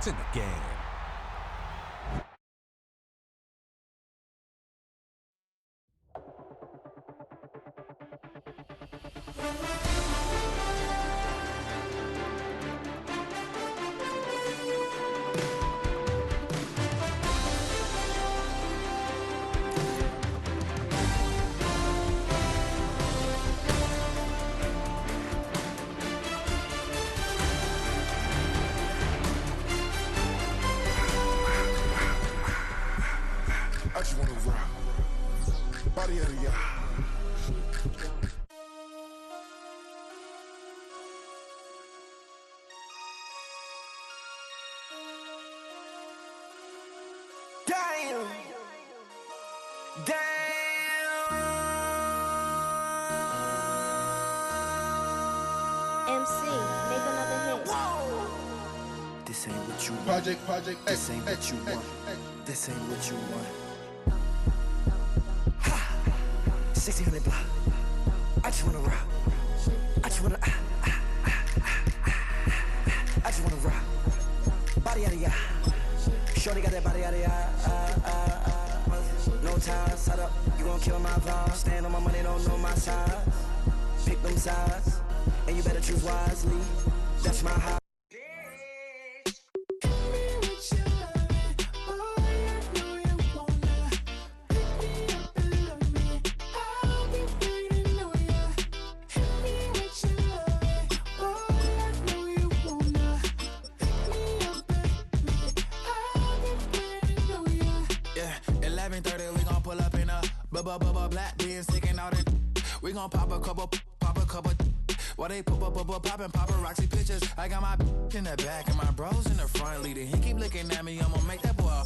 to the game. I just wanna rock. Body out of y'all. Damn. MC, make another hit. This ain't what you want. Project This ain't what you want. This ain't what you want. Ha! 1600 block. I just wanna rock. I just wanna I just wanna rock. Body out of ya. Shorty got that body out of ya. No time, set up. You gon' kill my vibe. Stand on my money, don't know my size. Pick them sides, and you better choose wisely. That's my high. Black being sticking out it. We gon' pop a couple. While they poppin' paparazzi pictures. I got my in the back and my bros in the front leading. He keep looking at me, I'ma make that boy.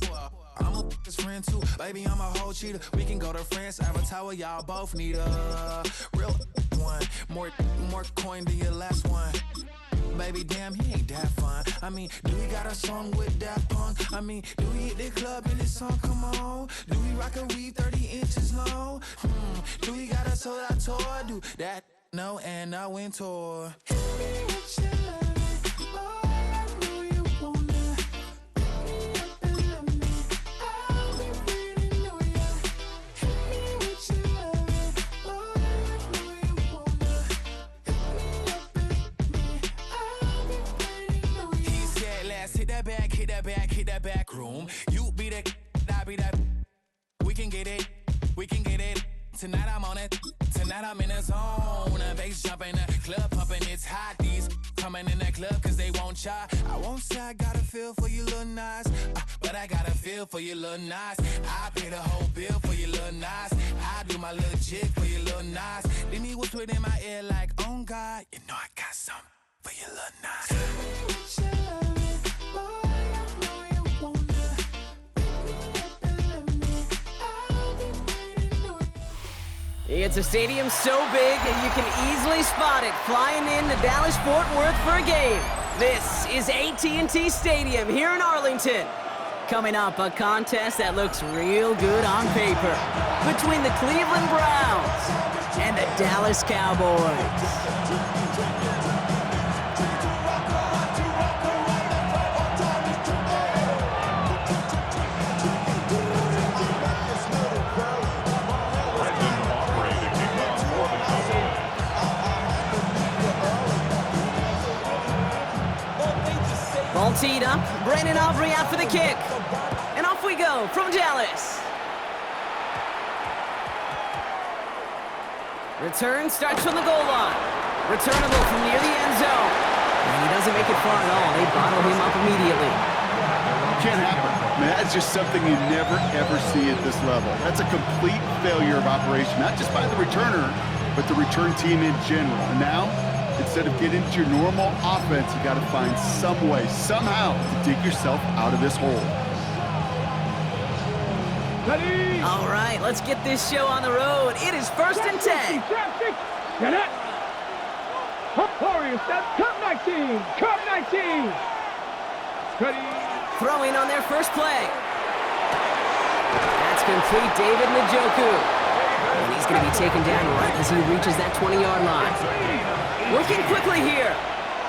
I'm a his friend too, baby, I'm a whole cheater. We can go to France, Avatar, y'all both need a real one. More coin than your last one. Baby, damn, he ain't that fun. I mean, do we got a song with that punk? I mean, do we hit the club in this song? Come on. Do we rock a weave 30 inches long? Do we got a sold out tour? Do that? No, and I went tour. Hit that back room. You be the, I be that. We can get it. Tonight I'm on it. Tonight I'm in the zone. A bass jumping, the club pumping, it's hot. These coming in the club cause they won't try. I won't say I got a feel for you little nice, but I got a feel for you little nice. I pay the whole bill for you little nice. I do my little jig for you little nice. Then he whispered in my ear like, oh God, you know I got something for you little nice. It's a stadium so big you can easily spot it flying into Dallas-Fort Worth for a game. This is AT&T Stadium here in Arlington. Coming up, a contest that looks real good on paper between the Cleveland Browns and the Dallas Cowboys. Ball teed up, Brandon Aubrey out for the kick. And off we go from Dallas. Return starts from the goal line. Returnable from near the end zone. And he doesn't make it far at all. They bottle him up immediately. Can't happen. Man, that's just something you never, ever see at this level. That's a complete failure of operation, not just by the returner, but the return team in general. And now, instead of getting into your normal offense, you got to find some way, somehow, to dig yourself out of this hole. Ready? All right, let's get this show on the road. It is 1st and 10. Get it! Warriors, Cup 19! Cup 19! Ready? Throwing on their first play. That's complete, David Njoku. And he's going to be taken down right as he reaches that 20-yard line. Working quickly here.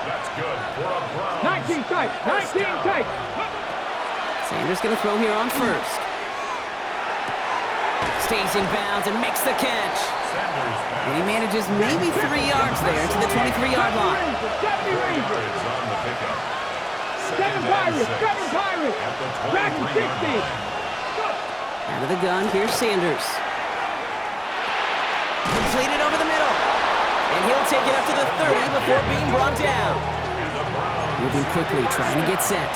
That's good for a Brown. 19 tight, 19 tight. Sanders going to throw here on first. Stays in bounds and makes the catch. And he manages maybe 3 yards there to the 23-yard line. 7 Pirates. Dragon 60. Out of the gun, here's Sanders. Completed over the middle. And he'll take it up to the 30 before being brought down. Moving quickly, trying to get set.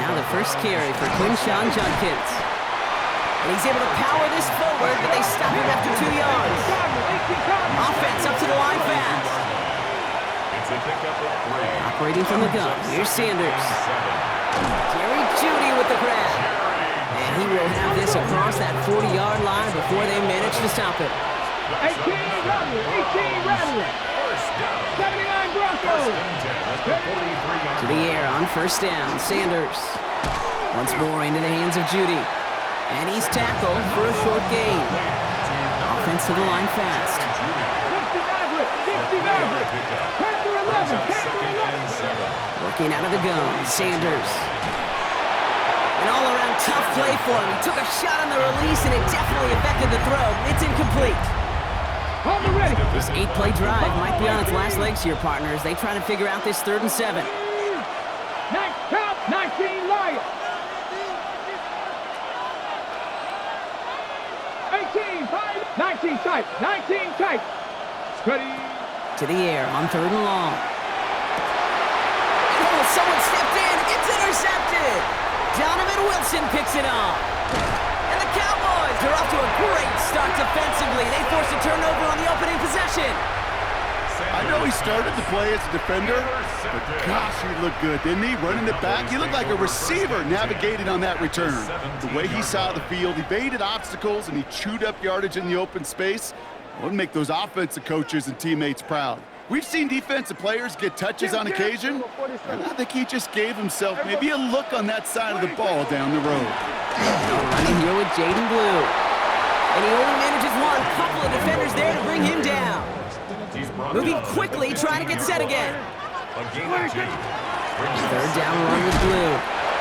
Now the first carry for Quinshawn Judkins. And he's able to power this forward, but they stop him after 2 yards. Offense up to the line fast. Operating from the gun, here's Sanders. Jerry Jeudy with the grab. And he will have this across that 40-yard line before they manage to stop it. 18 Rattler. 79 Broncos. To the air on first down, Sanders. Once more into the hands of Jeudy. And he's tackled for a short gain. Offense to the line fast. 50 Maverick. Panther 11. Working out of the gun, Sanders. An all-around tough play for him. He took a shot on the release, and it definitely affected the throw. It's incomplete. This 8-play drive might be on its last legs here, partners. They try to figure out this 3rd and 7. 19 Lions. 19 tight. Ready. To the air on 3rd and long. Oh, someone stepped in. It's intercepted. Donovan Wilson picks it off. And the Cowboys are off to a great start defensively. They forced a turnover on the opening possession. I know he started to play as a defender, but gosh, he looked good, didn't he? Running it back, he looked like a receiver navigating on that return. The way he saw the field, he evaded obstacles, and he chewed up yardage in the open space. It would make those offensive coaches and teammates proud. We've seen defensive players get touches on occasion, and I think he just gave himself maybe a look on that side of the ball down the road. Running here with Jaden Blue. And he only manages one. Couple of defenders there to bring him down. Moving quickly, trying to get set again. 3rd down run with Blue.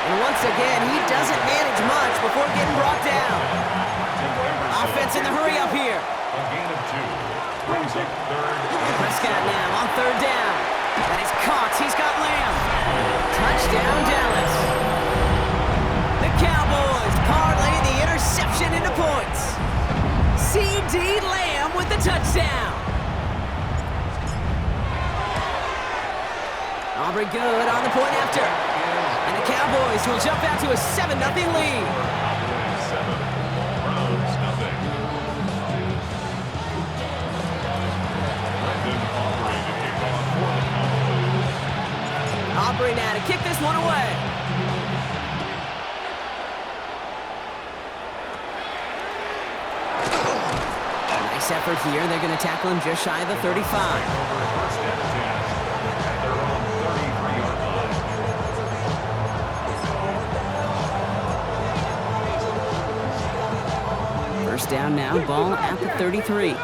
And once again, he doesn't manage much before getting brought down. Offense in the hurry up here. Prescott now on 3rd down. That is Cox. He's got Lamb. Touchdown, Dallas. The Cowboys parlay the interception into points. C.D. Lamb with the touchdown. Aubrey good on the point after. And the Cowboys will jump out to a 7-0 lead. Aubrey now to kick this one away. Nice effort here. They're going to tackle him just shy of the 35. First down now, ball at the 33.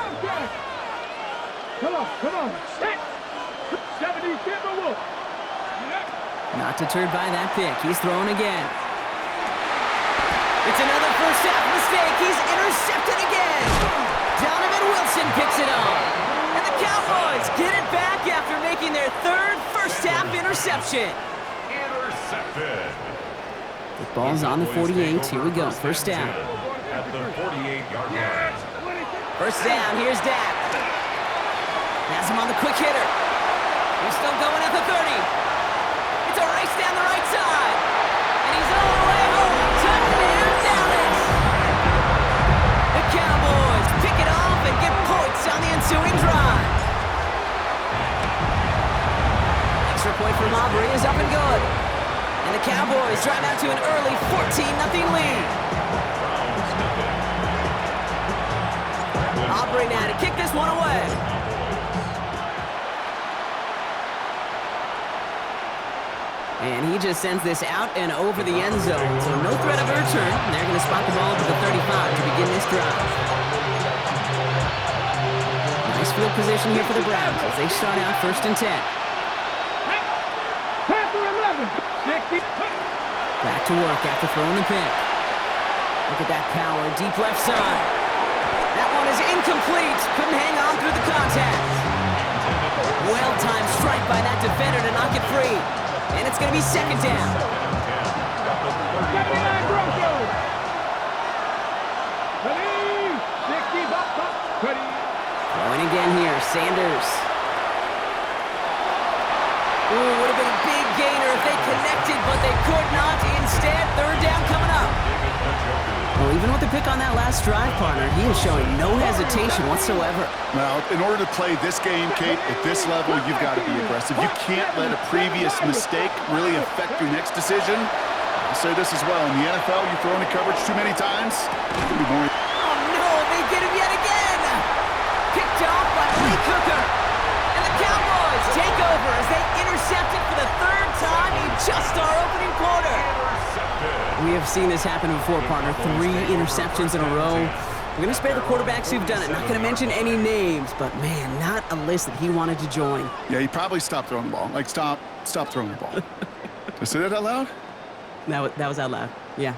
Come on. 70 Timberwolves. Not deterred by that pick. He's throwing again. It's another first half mistake. He's intercepted again. Donovan Wilson picks it up. And the Cowboys get it back after making their 3rd first half interception. Intercepted. The ball's on the 48. Here we go. First down. At the 48-yard line. First down. Here's Dak. Has him on the quick hitter. He's still going at the 30. It's a race down the right side. And he's all the way home. Touchdown, Dallas. The Cowboys pick it off and get points on the ensuing drive. Extra point from Aubrey is up and good. And the Cowboys drive out to an early 14-0 lead. Aubrey now to kick this one away. And he just sends this out and over the end zone. So no threat of a return. They're going to spot the ball to the 35 to begin this drive. Nice field position here for the Browns as they start out 1st and 10. Panther 11. Back to work after throwing the pick. Look at that power, deep left side. That one is incomplete. Couldn't hang on through the contact. Well-timed strike by that defender to knock it free. And it's going to be second down. Throwing again here, Sanders. Ooh, would have been a big gainer if they connected, but they could not. Instead, third down coming up. Well, even with the pick on that last drive, partner, he is showing no hesitation whatsoever. Now, in order to play this game, Kate, at this level, you've got to be aggressive. You can't let a previous mistake really affect your next decision. I'll say this as well. In the NFL, you throw into coverage too many times, it'll be more. Oh, no, they get him yet again. Picked off by Lee Cooker. And the Cowboys take over as they intercept it for the third time in just our opening quarter. We have seen this happen before, partner. 3 interceptions in a row. We're going to spare the quarterbacks who've done it. Not going to mention any names, but, man, not a list that he wanted to join. Yeah, he probably stopped throwing the ball. Like, stop throwing the ball. Did I say that out loud? That was out loud, yeah.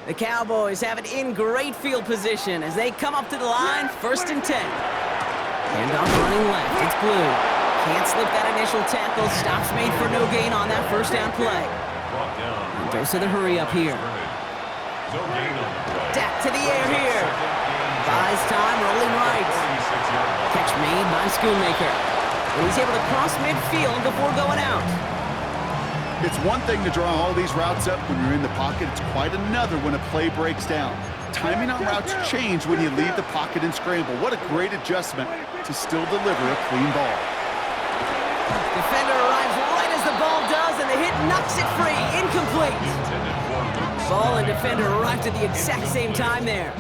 The Cowboys have it in great field position as they come up to the line, 1st and 10. Handoff running left, it's Blue. Can't slip that initial tackle. Stops made for no gain on that first down play. And goes to the hurry up here. Dak to the air here. Buys time, rolling right. Catch made by Schoonmaker. And he's able to cross midfield before going out. It's one thing to draw all these routes up when you're in the pocket. It's quite another when a play breaks down. Timing on routes change when you leave the pocket and scramble. What a great adjustment to still deliver a clean ball. Defender arrives right as the ball does, and the hit knocks it free. Incomplete. Ball and defender arrived at the exact same time there.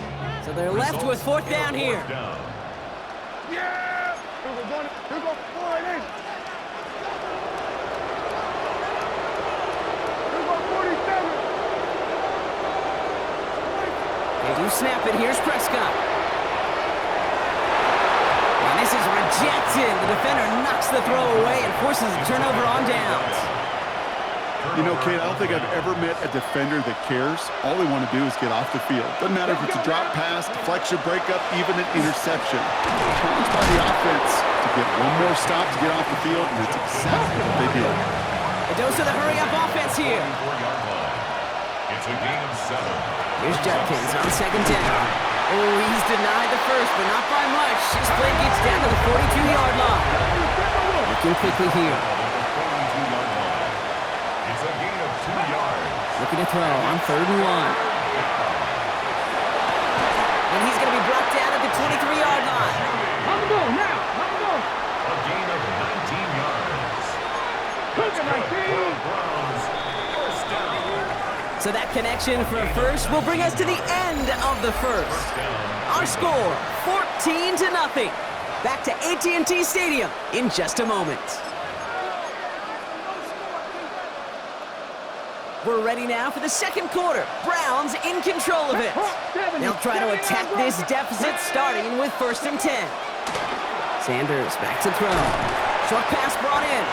So they're left with 4th down here. Yeah! Here we go, 4 and 8. They do snap it. Here's Prescott. And this is rejected. The defender knocks the throw away and forces a turnover on downs. You know, Kate, I don't think I've ever met a defender that cares. All they want to do is get off the field. Doesn't matter if it's a drop pass, deflection, breakup, even an interception. Challenged by the offense to get one more stop to get off the field, and that's exactly what they did. It goes to the hurry-up offense here. It's a gain of 7. Here's Judkins on 2nd down. Oh, he's denied the first, but not by much. His play gets down to the 42-yard line. Looking quickly here. It's a gain of 2 yards. Looking to throw on 3rd and 1. And he's going to be brought down at the 23-yard line. On the go now. On the go. A gain of 19 yards. Cook it, 19. Browns, 1st down. So that connection for a first will bring us to the end of the first. Our score, 14-0. Back to AT&T Stadium in just a moment. We're ready now for the second quarter. Browns in control of it. They'll try to attack this deficit starting with 1st and 10. Sanders back to throw. Short pass brought in.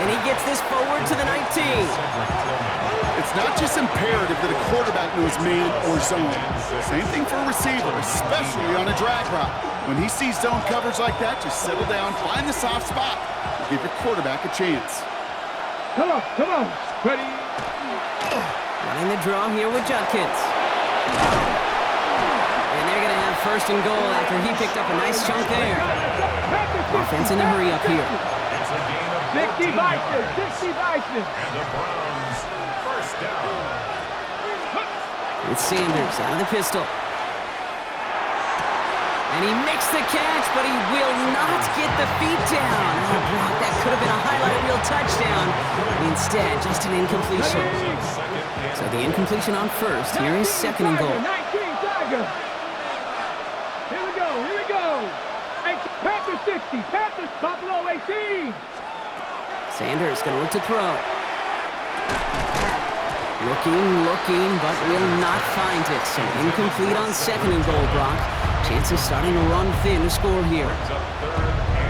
And he gets this forward to the 19. It's not just imperative that a quarterback knows man or zone. Same thing for a receiver, especially on a drag route. When he sees zone coverage like that, just settle down, find the soft spot, and give your quarterback a chance. Come on. Ready? Running the draw here with Judkins. And they're going to have 1st and goal after he picked up a nice chunk there. Offense in a hurry up here. 60 Vikings. And the Browns, 1st down. It's Sanders out of the pistol. And he makes the catch, but he will not get the feet down. Oh, Brock, that could have been a highlight reel touchdown. Instead, just an incompletion. So the incompletion on 1st. Here is 2nd and goal. 19 Tiger. Here we go. Panthers 60. Panthers Buffalo 18. Sanders going to look to throw. Looking, but will not find it. So incomplete on 2nd and goal, Brock. Chances starting to run thin to score here.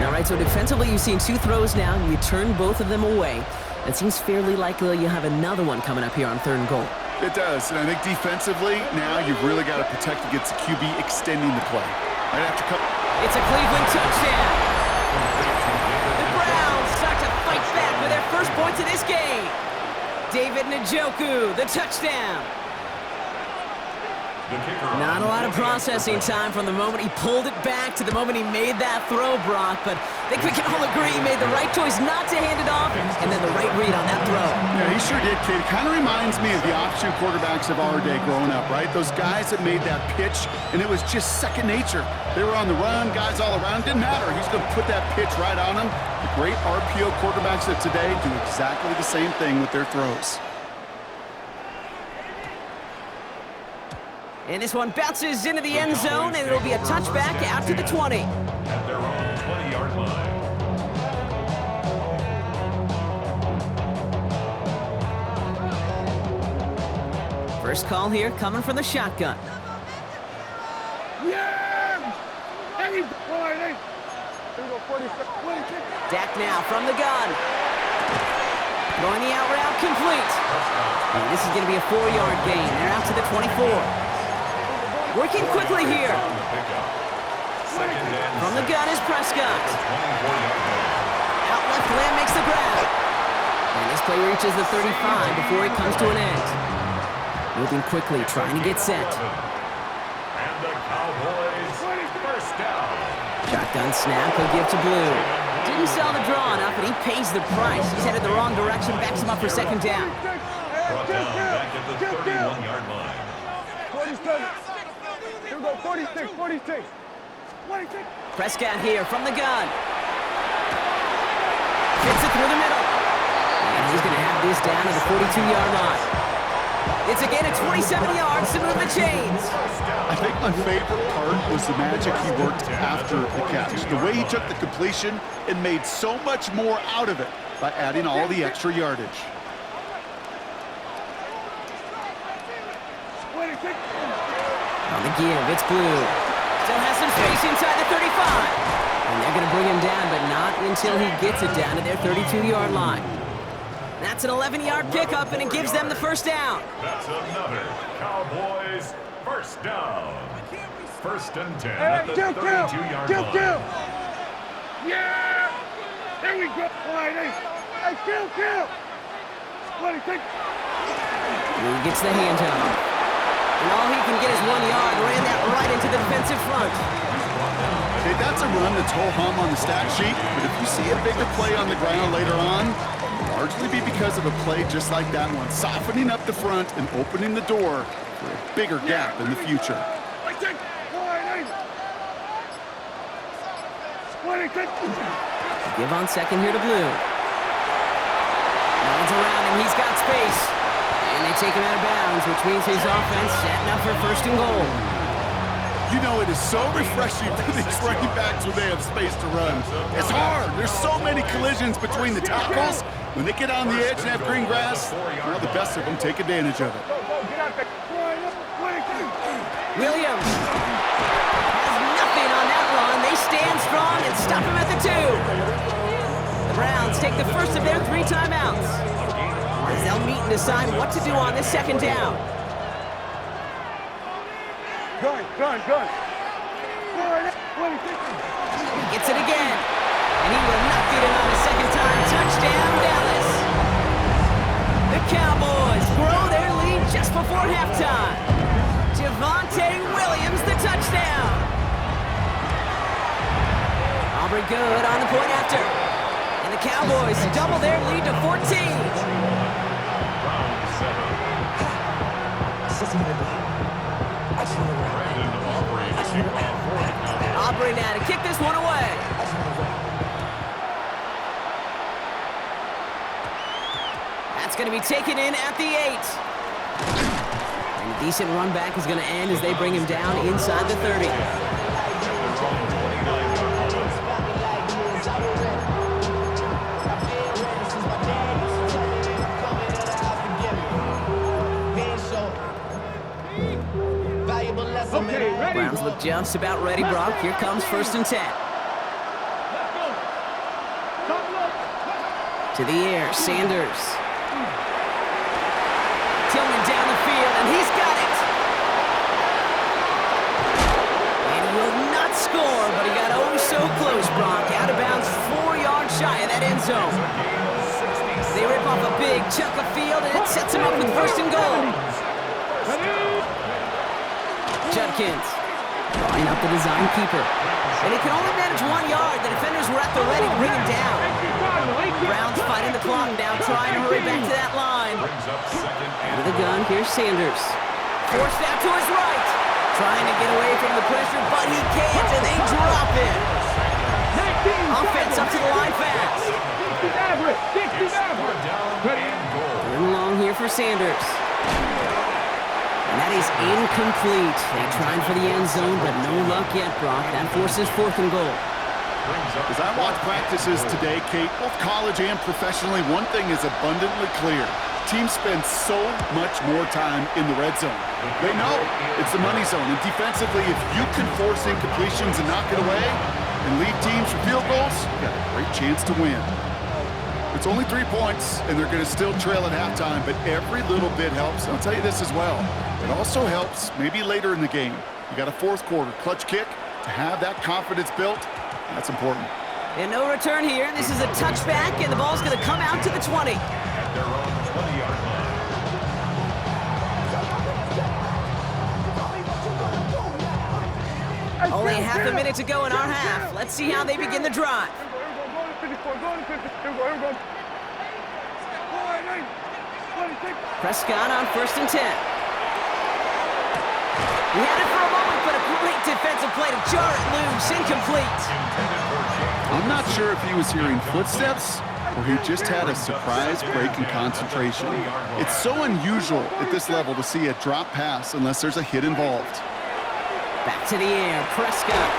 All right, so defensively, you've seen 2 throws now, and you turn both of them away. It seems fairly likely you have another one coming up here on 3rd and goal. It does, and I think defensively, now you've really got to protect against the QB extending the play. Right after it's a Cleveland touchdown. The Browns start to fight back with their first points of this game. David Njoku, the touchdown. Not a lot of processing time from the moment he pulled it back to the moment he made that throw, Brock, but I think we can all agree he made the right choice not to hand it off, and then the right read on that throw. Yeah, he sure did, kid. Kind of reminds me of the option quarterbacks of our day growing up, right? Those guys that made that pitch, and it was just second nature. They were on the run, guys all around. Didn't matter. He's going to put that pitch right on them. The great RPO quarterbacks of today do exactly the same thing with their throws. And this one bounces into the end zone, and it'll be a touchback out to the 20. At their own 20-yard line. First call here coming from the shotgun. Dak now from the gun. Throwing the out route complete. And this is going to be a 4-yard gain. They're out to the 24. Working quickly here. From the gun is Prescott. Out left, Lamb makes the grab. And this play reaches the 35 before it comes to an end. Moving quickly, trying to get set. And the Cowboys first down. Shotgun snap, he'll give to Blue. Didn't sell the draw enough, and he pays the price. He's headed the wrong direction, backs him up for 2nd down. Brought down back at the 31-yard line. 47. Here we go, 46. Prescott here from the gun. Fits it through the middle. And he's going to have this down to the 42-yard line. It's a gain of 27 yards to move the chains. I think my favorite part was the magic he worked after the catch. The way he took the completion and made so much more out of it by adding all the extra yardage. On the give, it's Blue. Still has some space inside the 35. And they're going to bring him down, but not until he gets it down to their 32-yard line. That's an 11-yard pickup, and it gives them the first down. That's another Cowboys first down. 1st and 10 at the 32-yard line. Yeah! There we go. Hey, kill! 26. Blue gets the handoff. And all he can get is 1 yard. Ran that right into the defensive front. Okay, that's a run that's ho-hum on the stat sheet, but if you see a bigger play on the ground later on, it'll largely be because of a play just like that one, softening up the front and opening the door for a bigger gap in the future. Give on 2nd here to Blue. Runs around him, he's got space. And they take him out of bounds, which means his offense setting up for 1st and goal. You know, it is so refreshing for these running backs when they have space to run. It's hard. There's so many collisions between the tackles. When they get on the edge and have green grass, well, the best of them take advantage of it. Williams has nothing on that run. They stand strong and stop him at the 2. The Browns take the first of their 3 timeouts, as they'll meet and decide what to do on this 2nd down. Gun. He gets it again, and he will not get it on a 2nd time. Touchdown, Dallas. The Cowboys grow their lead just before halftime. Javonte Williams, the touchdown. Aubrey good on the point after. And the Cowboys double their lead to 14. Aubrey now to kick this one away. That's going to be taken in at the 8. And a decent run back is going to end as they bring him down inside the 30. Okay, ready. Browns look just about ready, Brock. Here comes 1st and 10. To the air, Sanders. Tillman down the field, and he's got it. And he will not score, but he got oh so close, Brock. Out of bounds, 4 yards shy of that end zone. They rip off a big chunk of field, and it sets him up with first and goal. Judkins drawing up the design keeper. And he can only manage 1 yard. The defenders were at the ready to bring him down. Browns fighting the clock now, trying to hurry back to that line. Out of the gun, here's Sanders. Forced out to his right. Trying to get away from the pressure, but he can't, and they drop him. Offense up to the line fast. 3rd and long here for Sanders. And that is incomplete. They tried for the end zone, but no luck yet, Brock. That forces 4th and goal. As I watch practices today, Kate, both college and professionally, one thing is abundantly clear. Teams spend so much more time in the red zone. They know it's the money zone. And defensively, if you can force incompletions and knock it away and lead teams for field goals, you got a great chance to win. It's only 3 points, and they're going to still trail at halftime, but every little bit helps. I'll tell you this as well. It also helps maybe later in the game. You got a 4th quarter clutch kick to have that confidence built. That's important. And no return here. This is a touchback, and the ball's going to come out to the 20. At their own 20-yard line. Only half a minute to go in our half. Let's see how they begin the drive. Prescott on 1st and 10. He had it for a moment, but a great defensive play to jar it loose. Incomplete. I'm not sure if he was hearing footsteps or he just had a surprise break in concentration. It's so unusual at this level to see a drop pass unless there's a hit involved. Back to the air, Prescott.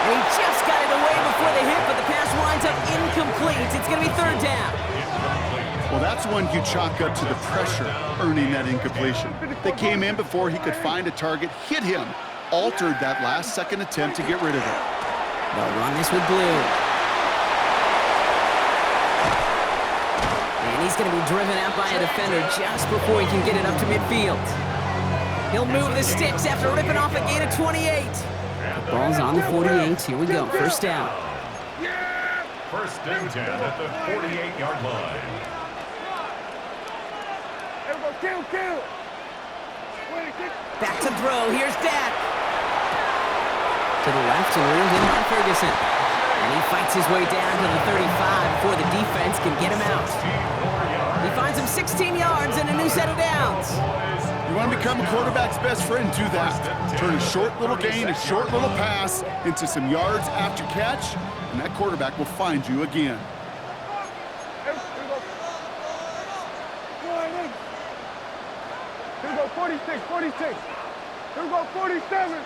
And he just got it away before the hit, but the pass winds up incomplete. It's going to be 3rd down. Well, that's one you chalk up to the pressure earning that incompletion. They came in before he could find a target, hit him, altered that last-second attempt to get rid of it. They'll run this with Blue. And he's going to be driven out by a defender just before he can get it up to midfield. He'll move the sticks after ripping off a gain of 28. The ball's on the 48. Here we go. 1st down. 1st and 10 at the 48-yard line. Back to throw. Here's Dak. To the left and reeled in by Ferguson. And he fights his way down to the 35 before the defense can get him out. He finds him 16 yards and a new set of downs. You want to become a quarterback's best friend, do that. Turn a short little gain, a short little pass into some yards after catch, and that quarterback will find you again. Here we go, 46, 46. Here we go, 47,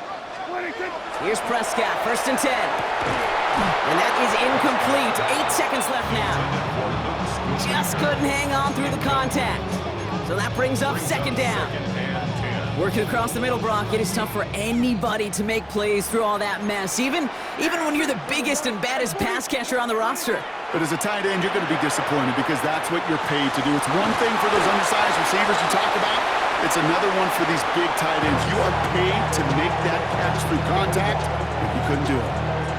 26. Here's Prescott, 1st and 10. And that is incomplete. 8 seconds left now. Just couldn't hang on through the contact. So that brings up 2nd down. Working across the middle, Brock, it is tough for anybody to make plays through all that mess, even when you're the biggest and baddest pass catcher on the roster. But as a tight end, you're going to be disappointed because that's what you're paid to do. It's one thing for those undersized receivers you talk about. It's another one for these big tight ends. You are paid to make that catch through contact, and you couldn't do it.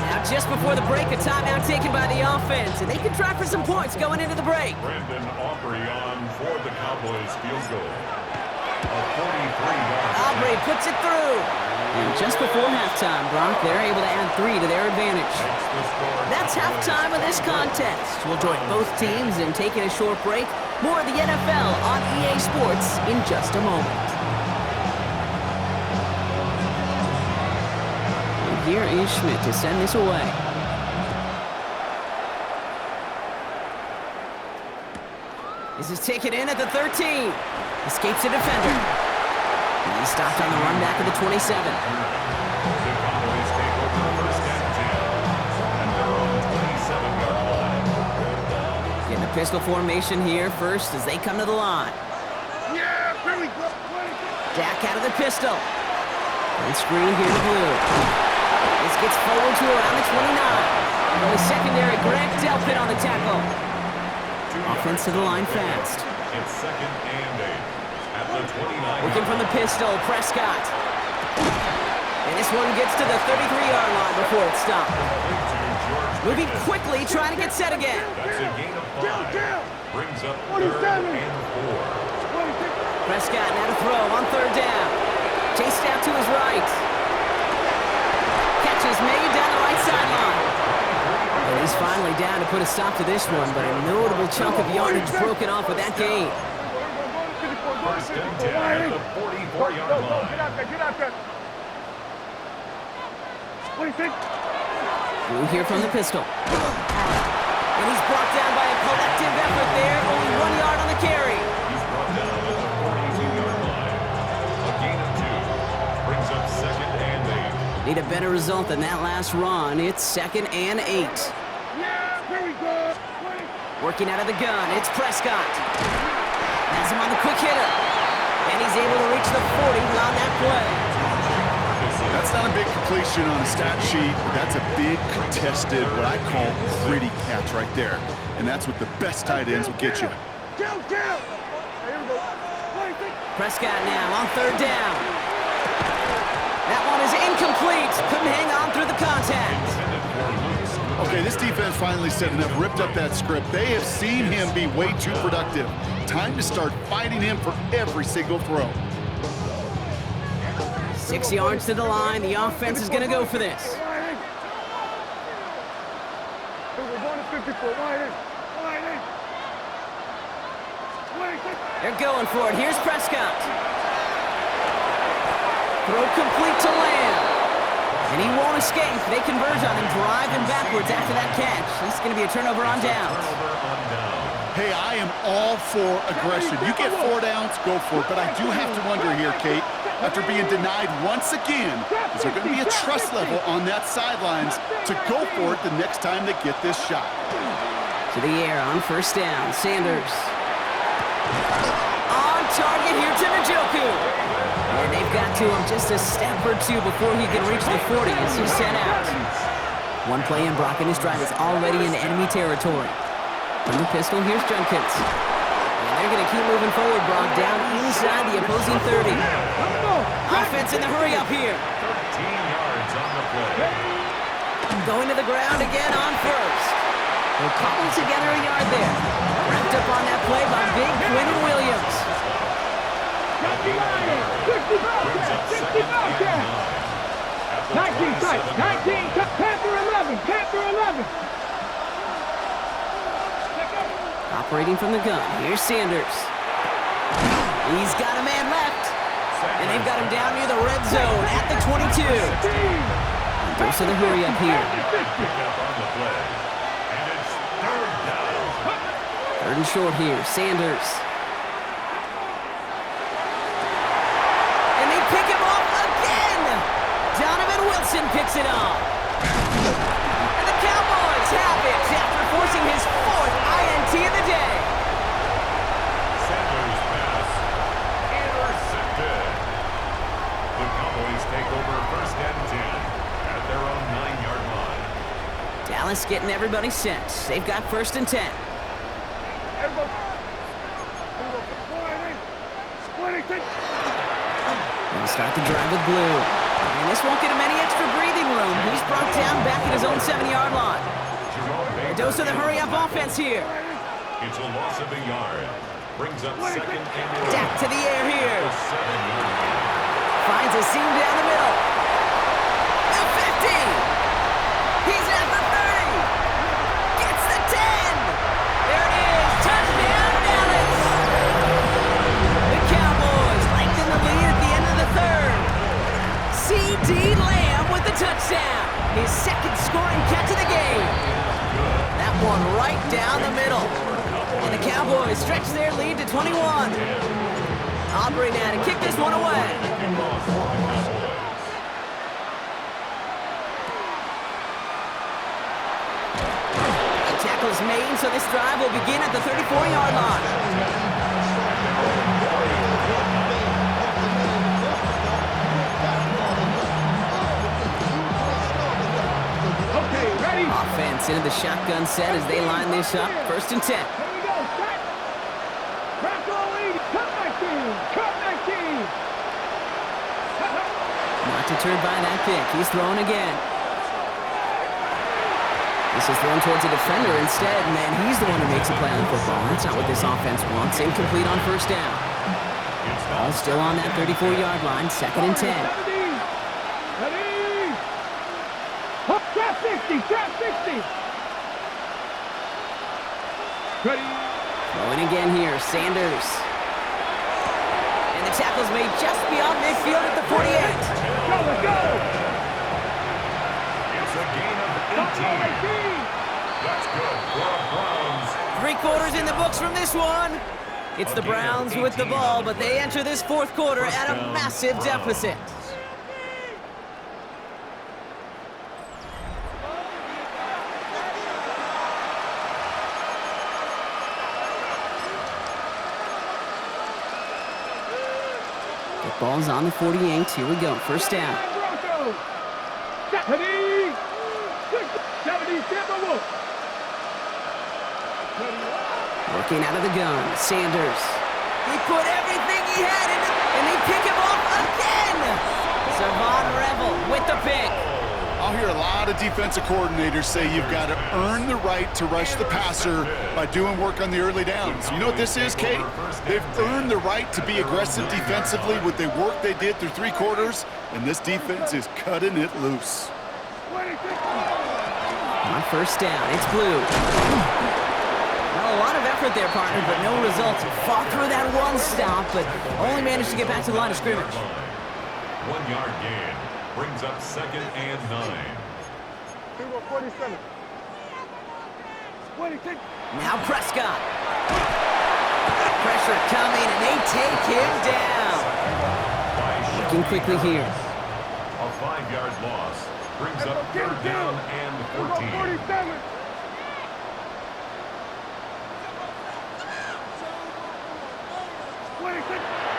Now, just before the break, a timeout taken by the offense, and they can try for some points going into the break. Brandon Aubrey on for the Cowboys field goal. A 43-yard. Aubrey puts it through. And just before halftime, Brock, they're able to add 3 to their advantage. That's halftime of this contest. We'll join both teams in taking a short break. More of the NFL on EA Sports in just a moment. And here is Schmidt to send this away. This is taken in at the 13. Escapes a defender. And he's stopped on the run back of the 27. The Cowboys take over 1st and 10 at their own 27-yard line. Getting a pistol formation here first as they come to the line. Yeah, very good. Dak out of the pistol. And screen here to Blue. This gets forward to around the 29. From the secondary, Greg Delpit on the tackle. Offense to the line fast. It's 2nd and 8 at the 29. Working from the pistol, Prescott. And this one gets to the 33-yard line before it's stopped. Moving quickly, trying to get set again. That's a gain of 5. Brings up 3rd and 4. Prescott now to throw on 3rd down. Chased out to his right. Catch is made down the right sideline. And he's finally down to put a stop to this one, but a notable chunk of yardage broken off with that gain. 1st and 10 at the 44-yard line. Get out there. What do you think? Blue here from the pistol. And he's brought down by a collective effort there. Only 1 yard on the carry. He's brought down at the 42-yard line. A gain of 2. Brings up 2nd and 8. Need a better result than that last run. It's 2nd and 8. Yeah, here we go. Working out of the gun, it's Prescott. Has him on the quick hitter. And he's able to reach the 40 on that play. That's not a big completion on a stat sheet. That's a big contested, what I call gritty catch right there. And that's what the best tight ends will get you. Prescott now on 3rd down. That one is incomplete. Couldn't hang on through the contact. Okay, this defense finally set enough, ripped up that script. They have seen him be way too productive. Time to start fighting him for every single throw. 6 yards to the line. The offense is going to go for this. They're going for it. Here's Prescott. Throw complete to Lamb. And he won't escape. They converge on him, driving backwards after that catch. This is going to be a turnover on downs. Hey, I am all for aggression. You get 4 downs, go for it. But I do have to wonder here, Kate, after being denied once again, is there going to be a trust level on that sidelines to go for it the next time they get this shot? To the air on 1st down. Sanders. On target here to Njoku. And they've got to him just a step or 2 before he can reach the 40 as he's sent out. One play in, Brock and his drive is already in enemy territory. From the pistol, here's Jenkins. And they're going to keep moving forward, Brock, down inside the opposing 30. Offense in the hurry up here. 13 yards on the play. Going to the ground again on 1st. They'll cobble together a yard there. Wrapped up on that play by Big Quentin Williams. 65 down. 19 sight. 19. Panther 11. Panther 11. Operating from the gun. Here's Sanders. He's got a man left. And they've got him down near the red zone at the 22. Goes to the hurry up here. Third and short here. Sanders. And they pick him off again. Donovan Wilson picks it off. And the Cowboys have it after forcing his 4th INT of the day. Sanders' pass intercepted. The Cowboys take over 1st and 10 at their own 9-yard line. Dallas getting everybody set. They've got 1st and 10. They'll start the drive with Blue. And this won't get him any extra breathing room. He's brought down back at his own 7-yard line. A dose of the hurry-up offense here. It's a loss of a yard. Brings up 2nd and 8. Dak to the air here. The 7-yard line. Finds a seam down the middle. The 50. He's at the 30. Gets the 10. There it is. Touchdown, Dallas. The Cowboys lengthen the lead at the end of the 3rd. C.D. Lamb with the touchdown. His 2nd scoring catch of the game. That one right down the middle. And the Cowboys stretch their lead to 21. Aubrey now to kick this one away. The tackle's made, so this drive will begin at the 34-yard line. Okay, ready? Offense into the shotgun set as they line this up. 1st and 10. Here we go. deterred by that pick. He's throwing again. This is thrown towards a defender instead, and then he's the one who makes a play on the football. That's not what this offense wants. Incomplete on first down. Ball still on that 34-yard line, 2nd and 10. Trap 60, trap 60. Ready. Throwing again here, Sanders. And the tackle's made just beyond midfield at the 48. Go, let's go. It's a gain of 18. That's good for the Browns. 3 quarters in the books from this one. It's the Browns with the ball, but they enter this 4th quarter at a massive deficit. The ball's on the 48. Here we go. First down. Working out of the gun, Sanders. He put everything he had in it, and they pick him off again! Savon Revel with the pick. I'll hear a lot of defensive coordinators say you've got to earn the right to rush the passer by doing work on the early downs. You know what this is, Kate? They've earned the right to be aggressive defensively with the work they did through 3 quarters, and this defense is cutting it loose. On first down, it's Blue. Well, a lot of effort there, partner, but no results. Fought through that one stop, but only managed to get back to the line of scrimmage. 1-yard gain brings up 2nd and 9. 47. Now Prescott. Pressure coming, and they take him down. Looking quickly here. A 5-yard loss brings up 3rd down and 14. 47.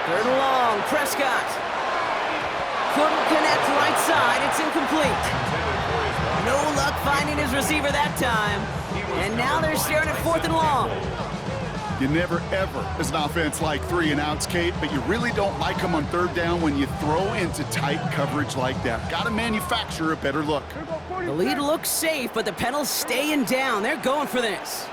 Third and long, Prescott. Couldn't connect right side, it's incomplete. No luck finding his receiver that time. And now they're staring at 4th and long. You never, ever, as an offense, like 3 and outs, Kate, but you really don't like them on 3rd down when you throw into tight coverage like that. Got to manufacture a better look. The lead looks safe, but the penalty's staying down. They're going for this.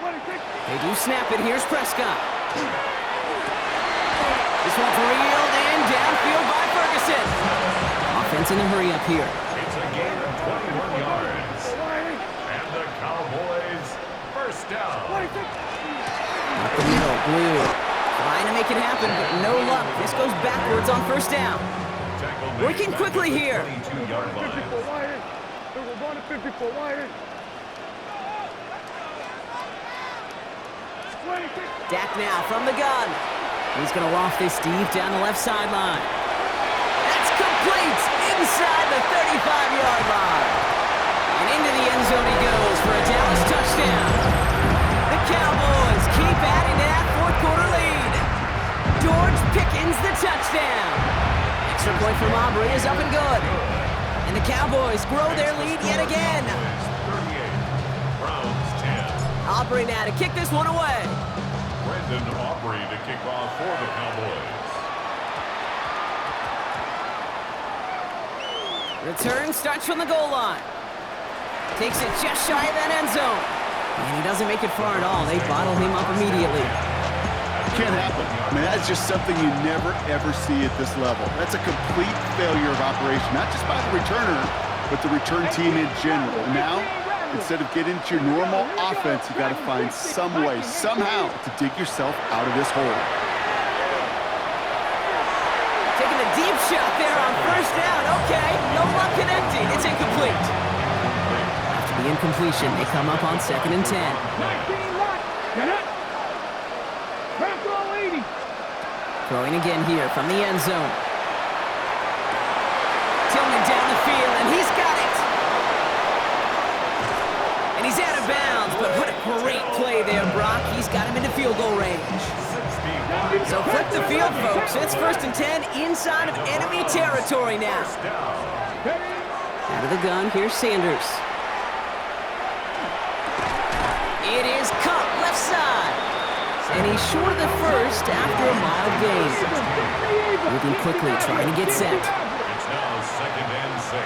They do snap it. Here's Prescott. This one's reeled in downfield by Ferguson. Offense in a hurry up here. It's a gain of 21 yards. And the Cowboys first down. Up the middle, Blue. Trying to make it happen, but no luck. This goes backwards on first down. Working quickly here. 22-yard line. Dak now from the gun. He's going to loft this deep down the left sideline. That's complete inside the 35-yard line. And into the end zone he goes for a Dallas touchdown. The Cowboys keep adding to that 4th quarter lead. George Pickens the touchdown. Extra point from Aubrey is up and good. And the Cowboys grow their lead yet again. 38. Browns 10. Aubrey now to kick this one away. Brendan Aubrey to kick off for the Cowboys. Return starts from the goal line. Takes it just shy of that end zone. And he doesn't make it far at all. They bottle him up immediately. Can't happen. I mean, that's just something you never, ever see at this level. That's a complete failure of operation, not just by the returner, but the return team in general. And now, instead of getting into your normal offense, you got to find some way, somehow, to dig yourself out of this hole. Taking a deep shot there on first down. Okay, no luck connecting. It's incomplete. After the incompletion, they come up on 2nd and 10. 19 luck. Get it. Throwing again here from the end zone. Tillman down the field, and he's got it. And he's out of bounds, but what a great play there, Brock. He's got him into field goal range. So flip the field, folks. It's 1st and 10 inside of enemy territory now. Out of the gun, here's Sanders. It is Cup left side. and he's short of the first after a mild gain. Moving quickly, trying to get set. It's now 2nd and 6.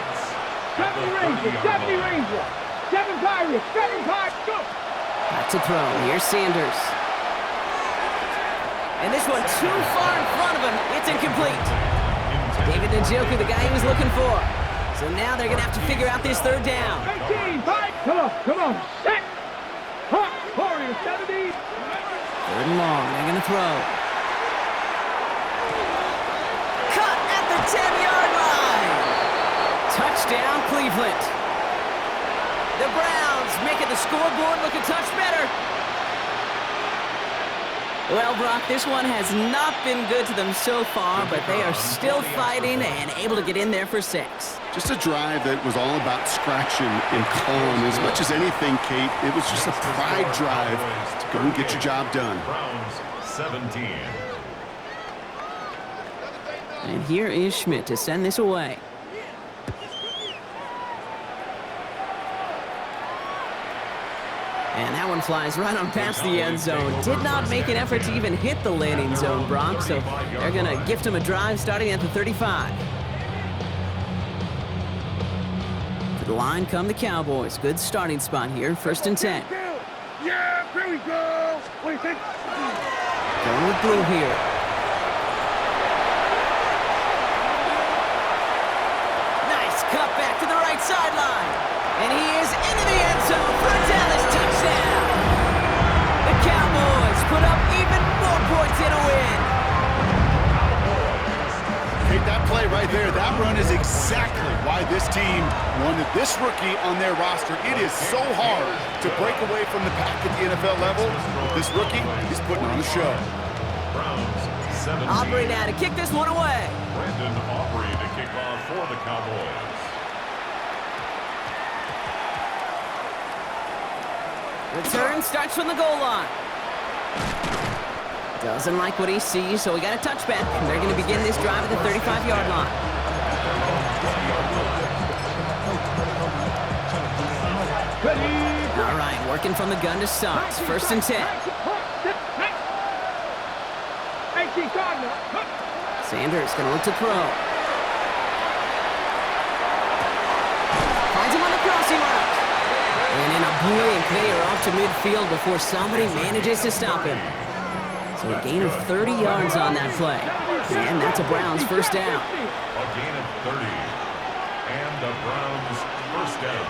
70 Ranger, 70 Ranger. 7 Pirates, 7 Pirates, go! Back to throw. Here's Sanders. And this one too far in front of him. It's incomplete. David Njoku, the guy he was looking for. So now they're going to have to figure out this 3rd down. 18, fight! Come on, set! Hot, Warrior, 70. 3rd and long. They're going to throw. Cut at the 10-yard line. Touchdown, Cleveland. The Browns making the scoreboard look a touch better. Well, Brock, this one has not been good to them so far, but they are still fighting and able to get in there for 6. Just a drive that was all about scratching and clawing. As much as anything, Kate, it was just a pride drive to go and get your job done. Browns 17. And here is Schmidt to send this away. And that one flies right on past the end zone. Did not make an effort to even hit the landing zone, Brock, so they're going to gift him a drive starting at the 35. To the line come the Cowboys. Good starting spot here, 1st and 10. Yeah, here we go. What do you think? Going with Blue here. Nice cut back to the right sideline. And he is into the end zone for a Dallas touchdown. The Cowboys put up even more points in a win. Hey, that play right there, that run is exactly why this team wanted this rookie on their roster. It is so hard to break away from the pack at the NFL level. This rookie is putting on a show. Browns 17. Aubrey now to kick this one away. Brandon Aubrey to kick off for the Cowboys. Return starts from the goal line. Doesn't like what he sees, so we got a touchback. They're going to begin this drive at the 35-yard line. All right, working from the gun to start. 1st and 10. Sanders going to look to throw. Finds him on the crossing route. And in a blink, they are off to midfield before somebody manages to stop him. So a gain of 30 yards on that play. And that's a Browns 1st down. A gain of 30. And the Browns 1st down.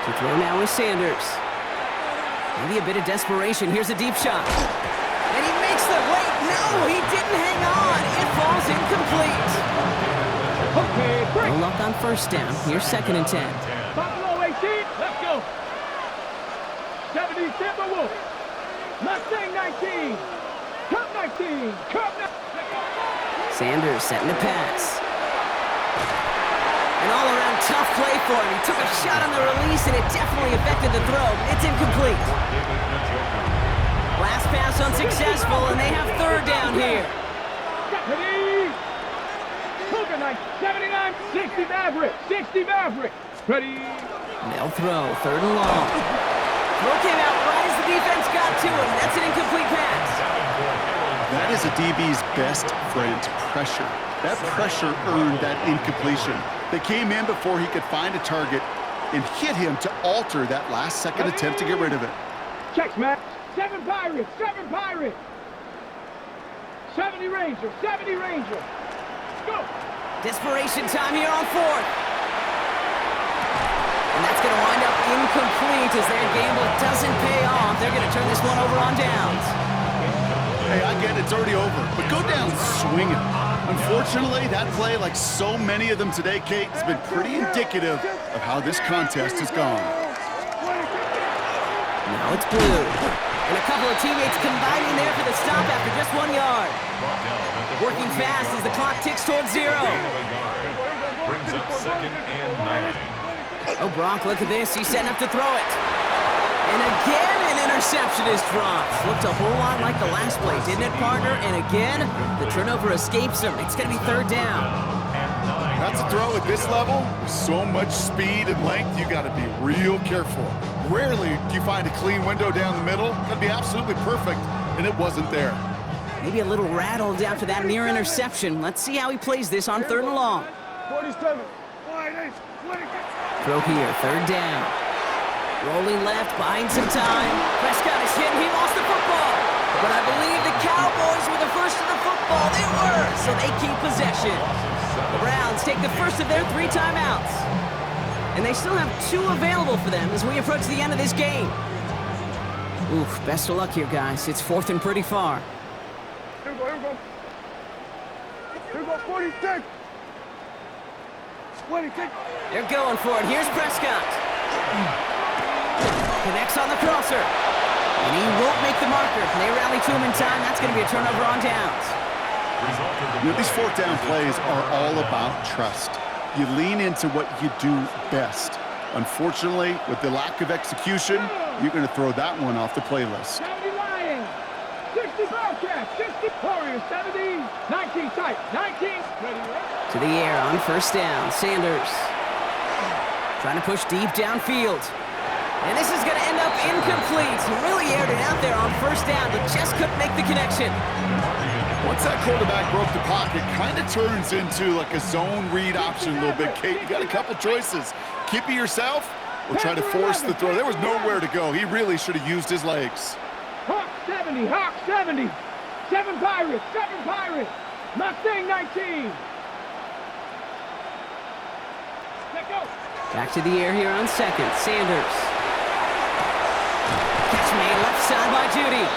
To throw now is Sanders. Maybe a bit of desperation. Here's a deep shot. And he makes the wait. No, he didn't hang on. It falls incomplete. No luck on 1st down. Here's 2nd and 10. Buffalo 18, let's go. 70 Timberwolves. Mustang 19. Cup 19. Cup 19. Sanders setting to pass. An all-around tough play for him. He took a shot on the release, and it definitely affected the throw. It's incomplete. Last pass unsuccessful, and they have 3rd down here. 79, 60 Maverick, 60 Maverick. Ready? They'll throw, 3rd and long. Throw came out right as the defense got to him. That's an incomplete pass. That is a DB's best friend, pressure. That pressure earned that incompletion. They came in before he could find a target and hit him to alter that last-second attempt to get rid of it. Checks, Matt. 7 Pirates, 7 Pirates. 70 Ranger, 70 Ranger. Go. Desperation time here on 4th. And that's going to wind up incomplete as their gamble doesn't pay off. They're going to turn this one over on downs. Hey, I get it, it's already over, but go down swinging. Unfortunately, that play, like so many of them today, Kate, has been pretty indicative of how this contest has gone. Now it's Blue. And a couple of teammates combining there for the stop after just 1 yard. Working fast as the clock ticks towards 0. Brings up 2nd and 9. Oh, Brock, look at this. He's setting up to throw it. And again, an interception is dropped. Looked a whole lot like the last play, didn't it, partner? And again, the turnover escapes him. It's going to be 3rd down. That's a throw at this level. With so much speed and length, you got to be real careful. Rarely do you find a clean window down the middle. Could be absolutely perfect, and it wasn't there. Maybe a little rattled after that near interception. Let's see how he plays this on 3rd and long. 47. Throw here, 3rd down. Rolling left, buying some time. Prescott is hit, and he lost the football. But I believe the Cowboys were the first to the football. They were, so they keep possession. The Browns take the first of their 3 timeouts. And they still have 2 available for them as we approach the end of this game. Oof, best of luck here, guys. It's 4th and pretty far. Here we go. Here we go, 46. 26. They're going for it. Here's Prescott. Connects on the crosser. And he won't make the marker. They rally to him in time. That's going to be a turnover on downs. You know, these 4th down plays are all about trust. You lean into what you do best. Unfortunately, with the lack of execution, you're going to throw that one off the playlist. 70 Lions. 60 Bearcats. 60 Warriors. 70. 19 tight. 19. Ready. To the air on 1st down. Sanders trying to push deep downfield. And this is going to end up incomplete. He really aired it out there on 1st down, but just couldn't make the connection. Once that quarterback broke the pocket, kind of turns into like a zone read option a little bit. Kate, you got a couple choices. Keep it yourself or try to force the throw. There was nowhere to go. He really should have used his legs. Hawk 70. Hawk 70. 7 Pirates. 7 Pirates. Mustang 19. Let go. Back to the air here on 2nd. Sanders. Catch made left side by Judy.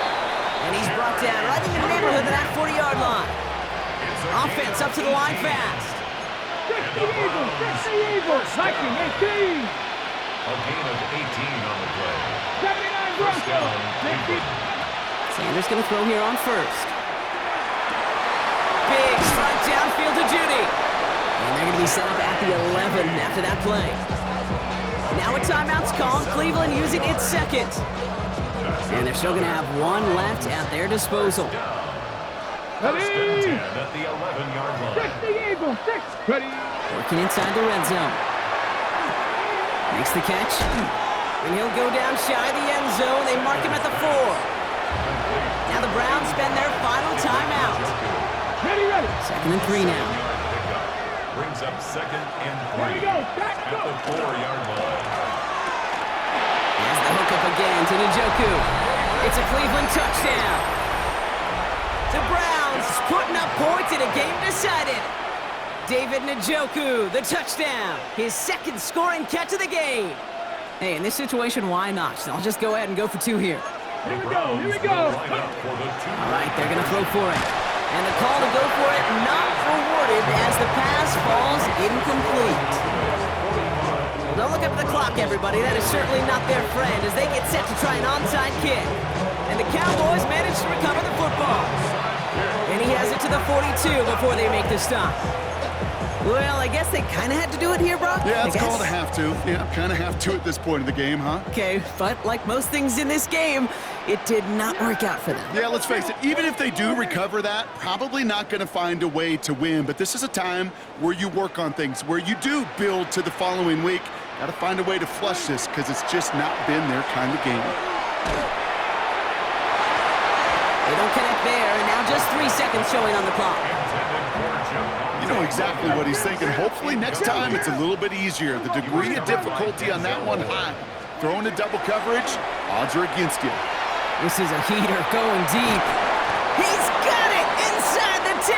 And he's brought down right in the neighborhood of that 40-yard line. Offense up to the line fast. 60 Eagles. 60 Eagles. 19, 18. A gain of 18 on the play. 79 Broncos. 60. Sanders going to throw here on 1st. Big strike downfield to Judy. And they're going to be set up at the 11 after that play. Now a timeout's called. Cleveland using its 2nd. And they're still going to have 1 left at their disposal. Ready. At the 11-yard line. 60 Eagles. 6. Ready. Working inside the red zone. Makes the catch. And he'll go down shy of the end zone. They mark him at the 4. Now the Browns spend their final timeout. Ready. 2nd and 3 now. Brings up 2nd and 3 Here we go. Back at go. the 4-yard line. Here's the hookup again to Njoku. It's a Cleveland touchdown. The Browns putting up points in a game decided. David Njoku, the touchdown. His 2nd scoring catch of the game. Hey, in this situation, why not? I'll just go ahead and go for 2 here. Here we go. Here we go. All right, they're going to throw for it. And the call to go for it not rewarded as the pass falls incomplete. Well, don't look up at the clock, everybody. That is certainly not their friend as they get set to try an onside kick. And the Cowboys manage to recover the football. And he has it to the 42 before they make the stop. Well, I guess they kind of had to do it here, Brock. Yeah, it's called a have to. Yeah, kind of have to at this point in the game, huh? Okay, but like most things in this game, it did not work out for them. Yeah, let's face it, even if they do recover that, probably not going to find a way to win. But this is a time where you work on things, where you do build to the following week. Got to find a way to flush this because it's just not been their kind of game. They don't connect there, and now just 3 seconds showing on the clock. You know exactly what he's thinking. Hopefully next time it's a little bit easier. The degree of difficulty on that one high. Throwing to double coverage, odds are against you. This is a heater going deep. He's got it inside the 10.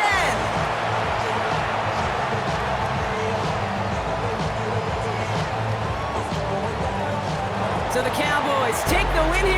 So the Cowboys take the win here.